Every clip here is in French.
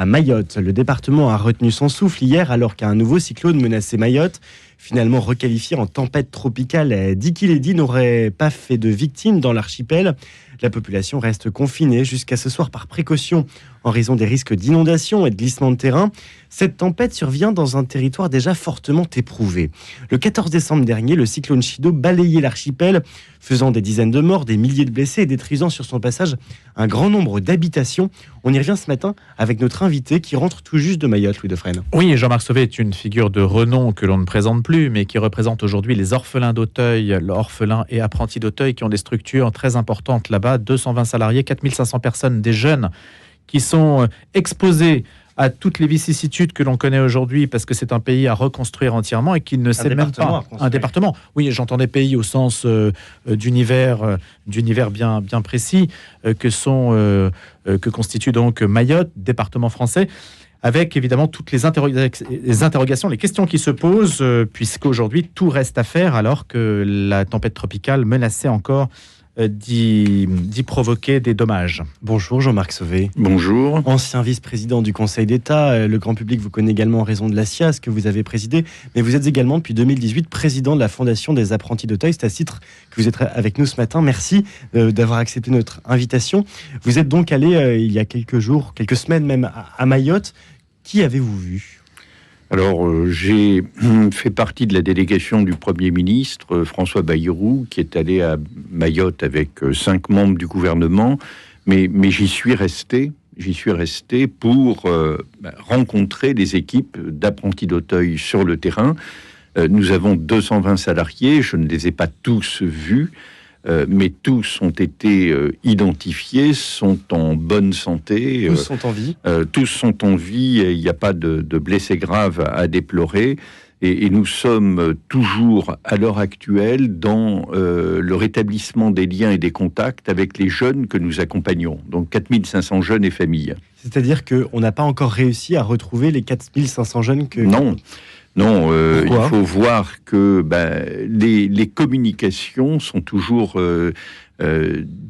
à Mayotte. Le département a retenu son souffle hier alors qu'un nouveau cyclone menaçait Mayotte. Finalement requalifié en tempête tropicale, Diki Ledi n'aurait pas fait de victimes dans l'archipel. La population reste confinée jusqu'à ce soir par précaution en raison des risques d'inondation et de glissement de terrain. Cette tempête survient dans un territoire déjà fortement éprouvé. Le 14 décembre dernier, le cyclone Chido balayait l'archipel, faisant des dizaines de morts, des milliers de blessés et détruisant sur son passage un grand nombre d'habitations. On y revient ce matin avec notre invité qui rentre tout juste de Mayotte, Louis Defresne. Oui, Jean-Marc Sauvé est une figure de renom que l'on ne présente plus, mais qui représente aujourd'hui les orphelins d'Auteuil, orphelins et apprentis d'Auteuil qui ont des structures très importantes là-bas, 220 salariés, 4500 personnes, des jeunes qui sont exposés à toutes les vicissitudes que l'on connaît aujourd'hui, parce que c'est un pays à reconstruire entièrement et qui ne sait même pas... Un département. Oui, j'entendais pays au sens d'univers bien précis, que constitue donc Mayotte, département français, avec évidemment toutes les interrogations, les questions qui se posent, puisqu'aujourd'hui tout reste à faire, alors que la tempête tropicale menaçait encore d'y provoquer des dommages. Bonjour Jean-Marc Sauvé. Bonjour. Ancien vice-président du Conseil d'État, le grand public vous connaît également en raison de la SIAZ que vous avez présidé, mais vous êtes également depuis 2018 président de la Fondation des apprentis d'Auteuil. C'est à ce titre que vous êtes avec nous ce matin. Merci d'avoir accepté notre invitation. Vous êtes donc allé il y a quelques jours, quelques semaines même, à Mayotte. Qui avez-vous vu ? Alors, j'ai fait partie de la délégation du Premier ministre, François Bayrou, qui est allé à Mayotte avec 5 membres du gouvernement, mais j'y suis resté pour rencontrer les équipes d'apprentis d'Auteuil sur le terrain. Nous avons 220 salariés, je ne les ai pas tous vus, mais tous ont été identifiés, sont en bonne santé. Tous sont en vie. Tous sont en vie, et il n'y a pas de blessés graves à déplorer. Et nous sommes toujours, à l'heure actuelle, dans le rétablissement des liens et des contacts avec les jeunes que nous accompagnons. Donc 4500 jeunes et familles. C'est-à-dire qu'on n'a pas encore réussi à retrouver les 4500 jeunes que... Non, il faut voir que les communications sont toujours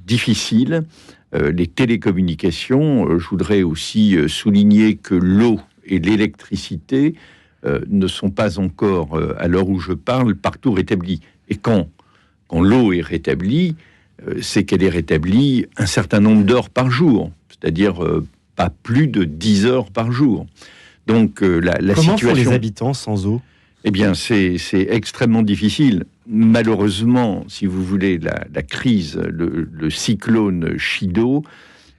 difficiles. Les télécommunications, je voudrais aussi souligner que l'eau et l'électricité ne sont pas encore, à l'heure où je parle, partout rétablies. Et quand l'eau est rétablie, c'est qu'elle est rétablie un certain nombre d'heures par jour, c'est-à-dire pas plus de 10 heures par jour. Donc la Comment situation... font les habitants sans eau ? Eh bien, c'est extrêmement difficile. Malheureusement, si vous voulez, la crise, le cyclone Chido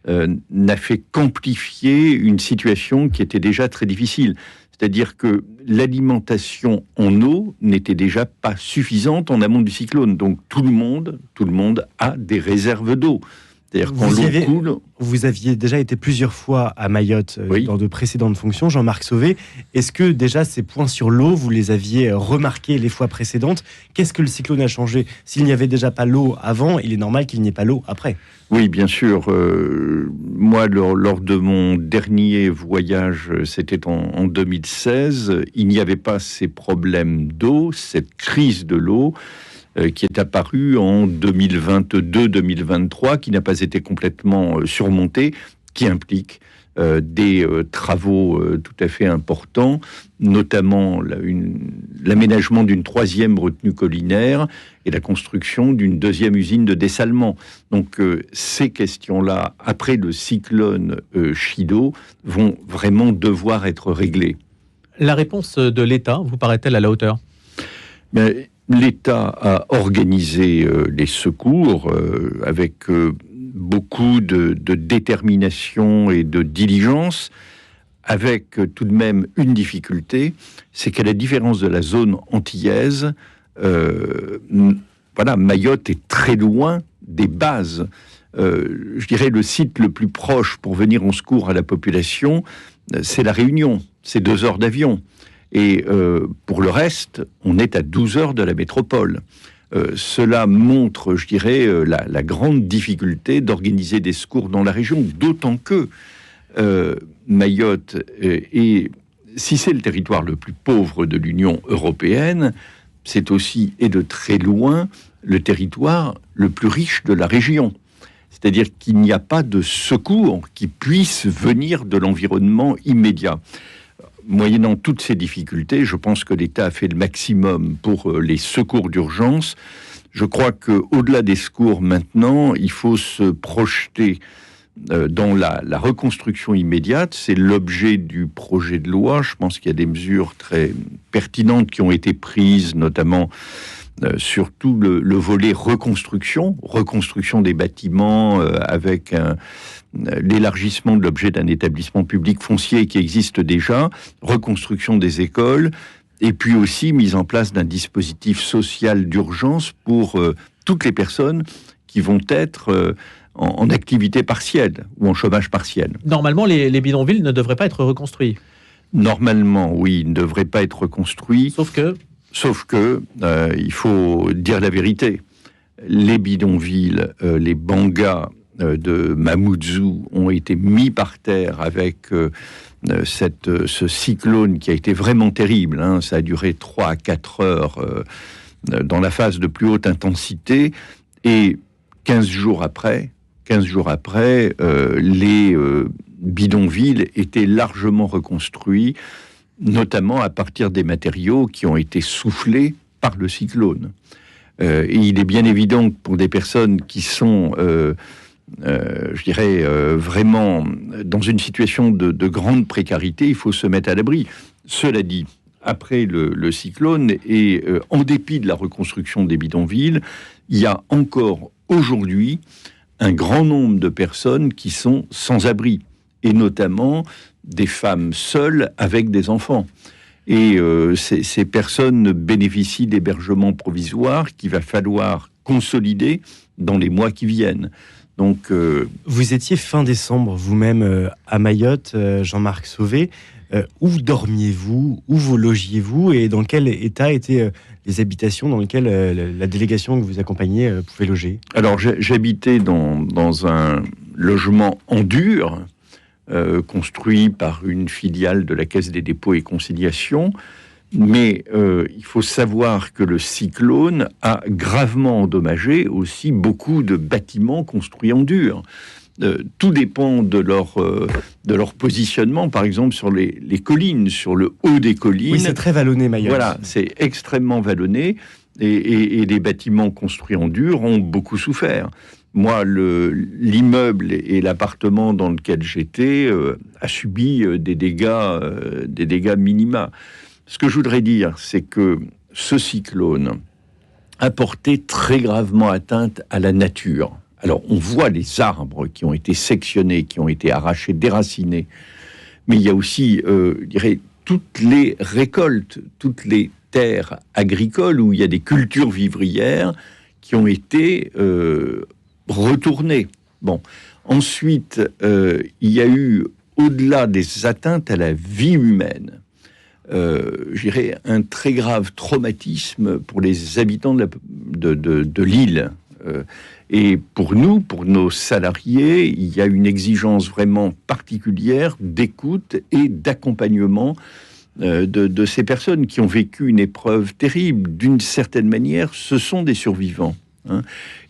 n'a fait qu'amplifier une situation qui était déjà très difficile. C'est-à-dire que l'alimentation en eau n'était déjà pas suffisante en amont du cyclone. Donc tout le monde a des réserves d'eau. C'est-à-dire quand l'eau coule... Vous aviez déjà été plusieurs fois à Mayotte dans de précédentes fonctions, Jean-Marc Sauvé. Est-ce que déjà ces points sur l'eau, vous les aviez remarqués les fois précédentes ? Qu'est-ce que le cyclone a changé ? S'il n'y avait déjà pas l'eau avant, il est normal qu'il n'y ait pas l'eau après. Oui, bien sûr. Moi, lors de mon dernier voyage, c'était en 2016, il n'y avait pas ces problèmes d'eau, cette crise de l'eau, qui est apparu en 2022-2023, qui n'a pas été complètement surmonté, qui implique des travaux tout à fait importants, notamment l'aménagement d'une 3e retenue collinaire et la construction d'une 2e usine de dessalement. Donc ces questions-là, après le cyclone Chido, vont vraiment devoir être réglées. La réponse de l'État vous paraît-elle à la hauteur ? L'État a organisé les secours avec beaucoup de détermination et de diligence, avec tout de même une difficulté, c'est qu'à la différence de la zone antillaise, Mayotte est très loin des bases. Je dirais le site le plus proche pour venir en secours à la population, c'est La Réunion, c'est 2 heures d'avion. Et pour le reste, on est à 12 heures de la métropole. Cela montre, je dirais, la grande difficulté d'organiser des secours dans la région, d'autant que Mayotte si c'est le territoire le plus pauvre de l'Union européenne, c'est aussi, et de très loin, le territoire le plus riche de la région. C'est-à-dire qu'il n'y a pas de secours qui puisse venir de l'environnement immédiat. Moyennant toutes ces difficultés, je pense que l'État a fait le maximum pour les secours d'urgence. Je crois qu'au-delà des secours maintenant, il faut se projeter dans la reconstruction immédiate. C'est l'objet du projet de loi. Je pense qu'il y a des mesures très pertinentes qui ont été prises, notamment surtout le volet reconstruction des bâtiments avec l'élargissement de l'objet d'un établissement public foncier qui existe déjà, reconstruction des écoles, et puis aussi mise en place d'un dispositif social d'urgence pour toutes les personnes qui vont être en activité partielle ou en chômage partiel. Normalement, les bidonvilles ne devraient pas être reconstruits. Normalement, oui, ils ne devraient pas être reconstruits. Sauf que il faut dire la vérité. Les bidonvilles, les bangas de Mamoudzou ont été mis par terre avec ce cyclone qui a été vraiment terrible. Ça a duré 3 à 4 heures dans la phase de plus haute intensité. Et 15 jours après, les bidonvilles étaient largement reconstruits, notamment à partir des matériaux qui ont été soufflés par le cyclone. Et il est bien évident que pour des personnes qui sont, vraiment dans une situation de grande précarité, il faut se mettre à l'abri. Cela dit, après le cyclone, et en dépit de la reconstruction des bidonvilles, il y a encore aujourd'hui un grand nombre de personnes qui sont sans abri, et notamment des femmes seules avec des enfants. Et ces personnes bénéficient d'hébergements provisoires qu'il va falloir consolider dans les mois qui viennent. Donc, vous étiez fin décembre vous-même à Mayotte, Jean-Marc Sauvé. Où dormiez-vous? Où vous logiez-vous? Et dans quel état étaient les habitations dans lesquelles la délégation que vous accompagnez pouvait loger? Alors, j'habitais dans un logement en dur, construit par une filiale de la Caisse des dépôts et consignations. Mais il faut savoir que le cyclone a gravement endommagé aussi beaucoup de bâtiments construits en dur. Tout dépend de leur positionnement, par exemple sur les collines, sur le haut des collines. Oui, c'est très vallonné, Mayotte. Voilà, c'est extrêmement vallonné, et les bâtiments construits en dur ont beaucoup souffert. Moi, l'immeuble et l'appartement dans lequel j'étais a subi des dégâts minima. Ce que je voudrais dire, c'est que ce cyclone a porté très gravement atteinte à la nature. Alors, on voit les arbres qui ont été sectionnés, qui ont été arrachés, déracinés, mais il y a aussi, je dirais, toutes les récoltes, toutes les terres agricoles où il y a des cultures vivrières qui ont été retournées. Bon, ensuite, il y a eu, au-delà des atteintes à la vie humaine, je dirais un très grave traumatisme pour les habitants de l'île. Et pour nous, pour nos salariés, il y a une exigence vraiment particulière d'écoute et d'accompagnement de ces personnes qui ont vécu une épreuve terrible. D'une certaine manière, ce sont des survivants.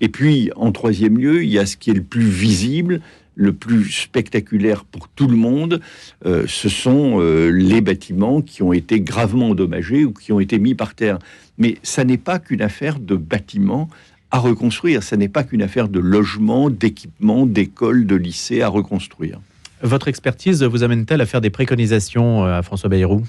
Et puis, en troisième lieu, il y a ce qui est le plus visible, le plus spectaculaire pour tout le monde, ce sont les bâtiments qui ont été gravement endommagés ou qui ont été mis par terre. Mais ça n'est pas qu'une affaire de bâtiments à reconstruire, ça n'est pas qu'une affaire de logement, d'équipement, d'écoles, de lycées à reconstruire. Votre expertise vous amène-t-elle à faire des préconisations à François Bayrou?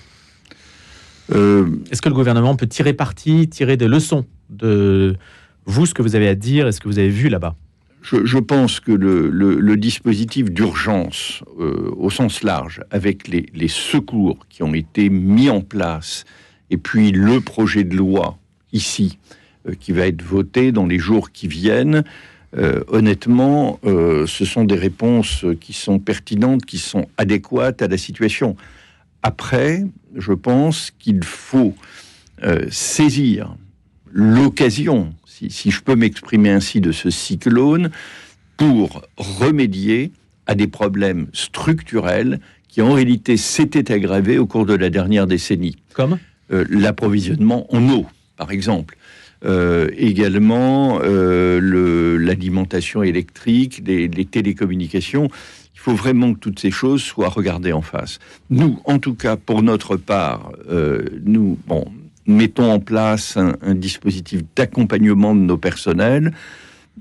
Est-ce que le gouvernement peut tirer parti, tirer des leçons de vous, ce que vous avez à dire et ce que vous avez vu là-bas? Je pense que le dispositif d'urgence, au sens large, avec les secours qui ont été mis en place, et puis le projet de loi, ici, qui va être voté dans les jours qui viennent, honnêtement, ce sont des réponses qui sont pertinentes, qui sont adéquates à la situation. Après, je pense qu'il faut saisir l'occasion, si je peux m'exprimer ainsi, de ce cyclone pour remédier à des problèmes structurels qui en réalité s'étaient aggravés au cours de la dernière décennie. Comme l'approvisionnement en eau, par exemple. également l'alimentation électrique, les télécommunications. Il faut vraiment que toutes ces choses soient regardées en face. Nous, en tout cas, pour notre part, nous mettons en place un dispositif d'accompagnement de nos personnels.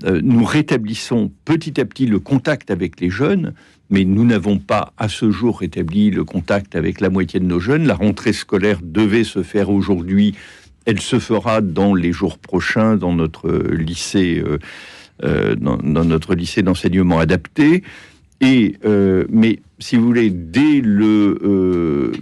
Nous rétablissons petit à petit le contact avec les jeunes, mais nous n'avons pas à ce jour rétabli le contact avec la moitié de nos jeunes. La rentrée scolaire devait se faire aujourd'hui. Elle se fera dans les jours prochains dans notre lycée, dans notre lycée d'enseignement adapté. Mais si vous voulez, dès le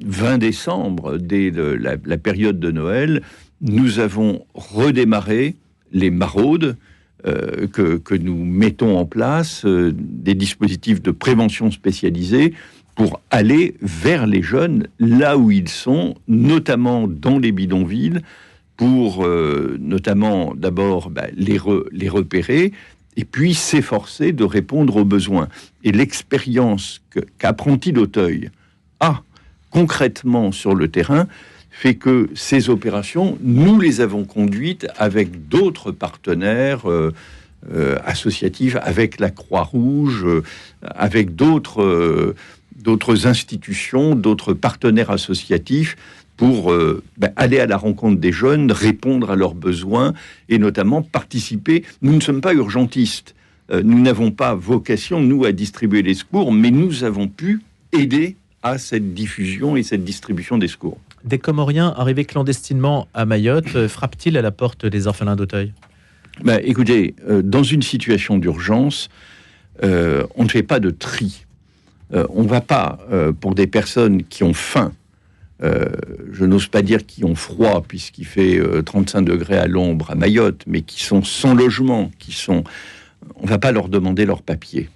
20 décembre, dès la période de Noël, nous avons redémarré les maraudes que nous mettons en place, des dispositifs de prévention spécialisés pour aller vers les jeunes, là où ils sont, notamment dans les bidonvilles, pour notamment d'abord les repérer, et puis s'efforcer de répondre aux besoins. Et l'expérience qu'Apprentis d'Auteuil a concrètement sur le terrain fait que ces opérations, nous les avons conduites avec d'autres partenaires associatifs, avec la Croix-Rouge, avec d'autres institutions, d'autres partenaires associatifs, pour aller à la rencontre des jeunes, répondre à leurs besoins et notamment participer. Nous ne sommes pas urgentistes. Nous n'avons pas vocation, nous, à distribuer les secours, mais nous avons pu aider à cette diffusion et cette distribution des secours. Des Comoriens arrivés clandestinement à Mayotte frappent-ils à la porte des orphelins d'Auteuil ? Écoutez, dans une situation d'urgence, on ne fait pas de tri. On ne va pas, pour des personnes qui ont faim, je n'ose pas dire qui ont froid, puisqu'il fait 35 degrés à l'ombre à Mayotte, mais qui sont sans logement, on ne va pas leur demander leurs papiers.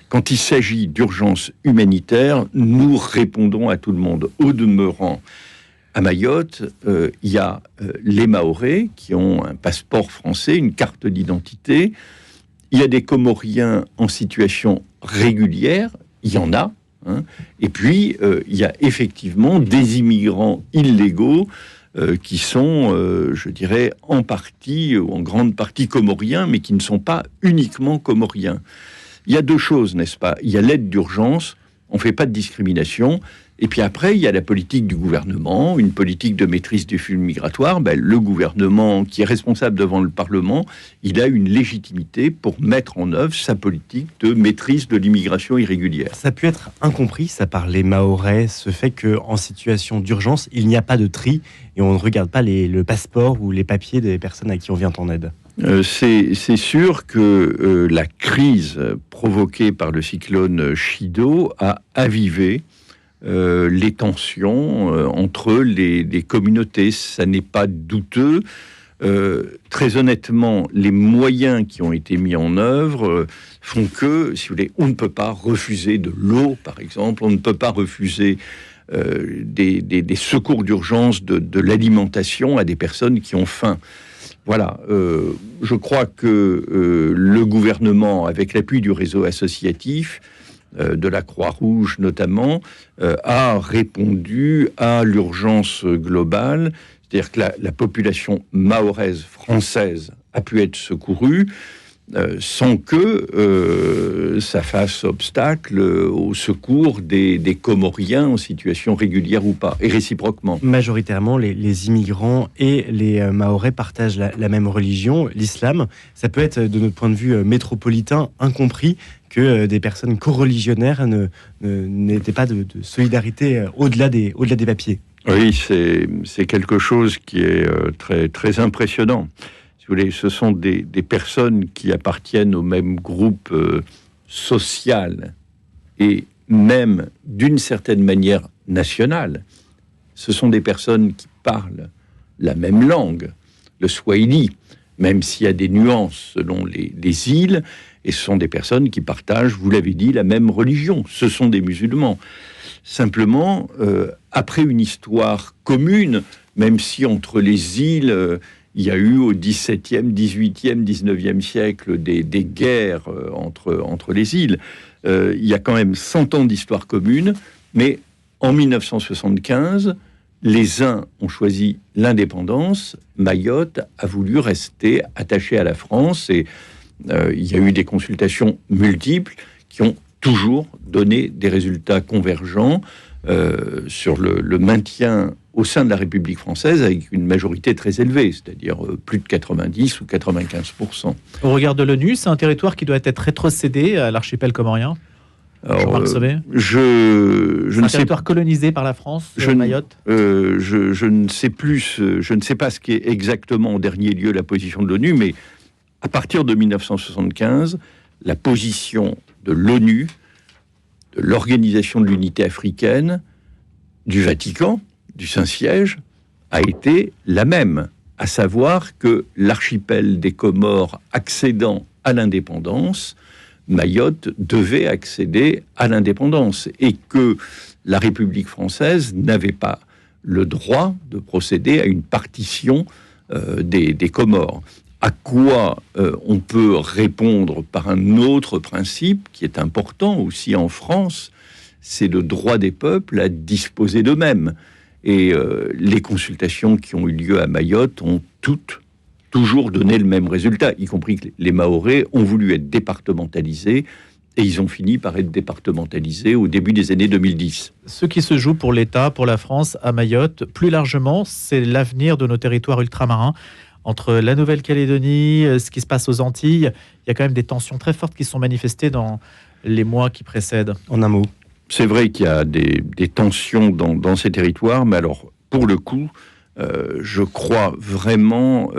Quand il s'agit d'urgence humanitaire, nous répondons à tout le monde. Au demeurant, à Mayotte, il y a les Mahorais qui ont un passeport français, une carte d'identité. Il y a des Comoriens en situation régulière, il y en a. Et puis, il y a effectivement des immigrants illégaux qui sont, je dirais, en partie ou en grande partie comoriens, mais qui ne sont pas uniquement comoriens. Il y a deux choses, n'est-ce pas ? Il y a l'aide d'urgence, on ne fait pas de discrimination. Et puis après, il y a la politique du gouvernement, une politique de maîtrise des flux migratoires. Le gouvernement, qui est responsable devant le Parlement, il a une légitimité pour mettre en œuvre sa politique de maîtrise de l'immigration irrégulière. Ça a pu être incompris, ça, par les Mahorais, ce fait qu'en situation d'urgence, il n'y a pas de tri et on ne regarde pas le passeport ou les papiers des personnes à qui on vient en aide. C'est sûr que la crise provoquée par le cyclone Chido a avivé les tensions entre les communautés. Ça n'est pas douteux. Très honnêtement, les moyens qui ont été mis en œuvre font que, si vous voulez, on ne peut pas refuser de l'eau, par exemple, on ne peut pas refuser des secours d'urgence, de l'alimentation à des personnes qui ont faim. Voilà, je crois que le gouvernement, avec l'appui du réseau associatif, de la Croix-Rouge notamment, a répondu à l'urgence globale, c'est-à-dire que la population mahoraise française a pu être secourue sans que ça fasse obstacle au secours des Comoriens en situation régulière ou pas, et réciproquement. Majoritairement, les immigrants et les Mahorais partagent la même religion, l'islam. Ça peut être, de notre point de vue métropolitain, incompris que des personnes coreligionnaires n'étaient pas de solidarité au-delà des papiers. Oui, c'est quelque chose qui est très, très impressionnant. Si vous voulez, ce sont des personnes qui appartiennent au même groupe social et même d'une certaine manière nationale. Ce sont des personnes qui parlent la même langue, le swahili, même s'il y a des nuances selon les îles, et ce sont des personnes qui partagent, vous l'avez dit, la même religion. Ce sont des musulmans. Simplement, après une histoire commune, même si entre les îles, il y a eu au XVIIe, XVIIIe, XIXe siècle des guerres entre les îles, il y a quand même 100 ans d'histoire commune, mais en 1975, Les uns ont choisi l'indépendance, Mayotte a voulu rester attaché à la France, et il y a eu des consultations multiples qui ont toujours donné des résultats convergents sur le maintien au sein de la République française avec une majorité très élevée, c'est-à-dire plus de 90 ou 95%. Au regard de l'ONU, c'est un territoire qui doit être rétrocédé à l'archipel comorien. Jean-Marc Sauvé. Je un ne sais territoire colonisé par la France, Mayotte. Je ne sais plus, je ne sais pas ce qui est exactement en dernier lieu la position de l'ONU, mais à partir de 1975, la position de l'ONU, de l'Organisation de l'Unité africaine, du Vatican, du Saint-Siège, a été la même, à savoir que l'archipel des Comores accédant à l'indépendance, Mayotte devait accéder à l'indépendance, et que la République française n'avait pas le droit de procéder à une partition des Comores. À quoi on peut répondre par un autre principe qui est important aussi en France, c'est le droit des peuples à disposer d'eux-mêmes. Et les consultations qui ont eu lieu à Mayotte ont toujours donné le même résultat, y compris que les Mahorais ont voulu être départementalisés, et ils ont fini par être départementalisés au début des années 2010. Ce qui se joue pour l'État, pour la France, à Mayotte, plus largement, c'est l'avenir de nos territoires ultramarins. Entre la Nouvelle-Calédonie, ce qui se passe aux Antilles, il y a quand même des tensions très fortes qui sont manifestées dans les mois qui précèdent. En un mot. C'est vrai qu'il y a des tensions dans ces territoires, mais alors, pour le coup, je crois vraiment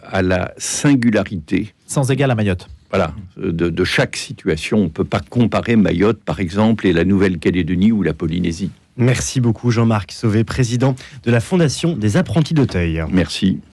à la singularité. Sans égal à Mayotte. Voilà, de chaque situation. On ne peut pas comparer Mayotte, par exemple, et la Nouvelle-Calédonie ou la Polynésie. Merci beaucoup Jean-Marc Sauvé, président de la Fondation des Apprentis d'Auteuil. Merci.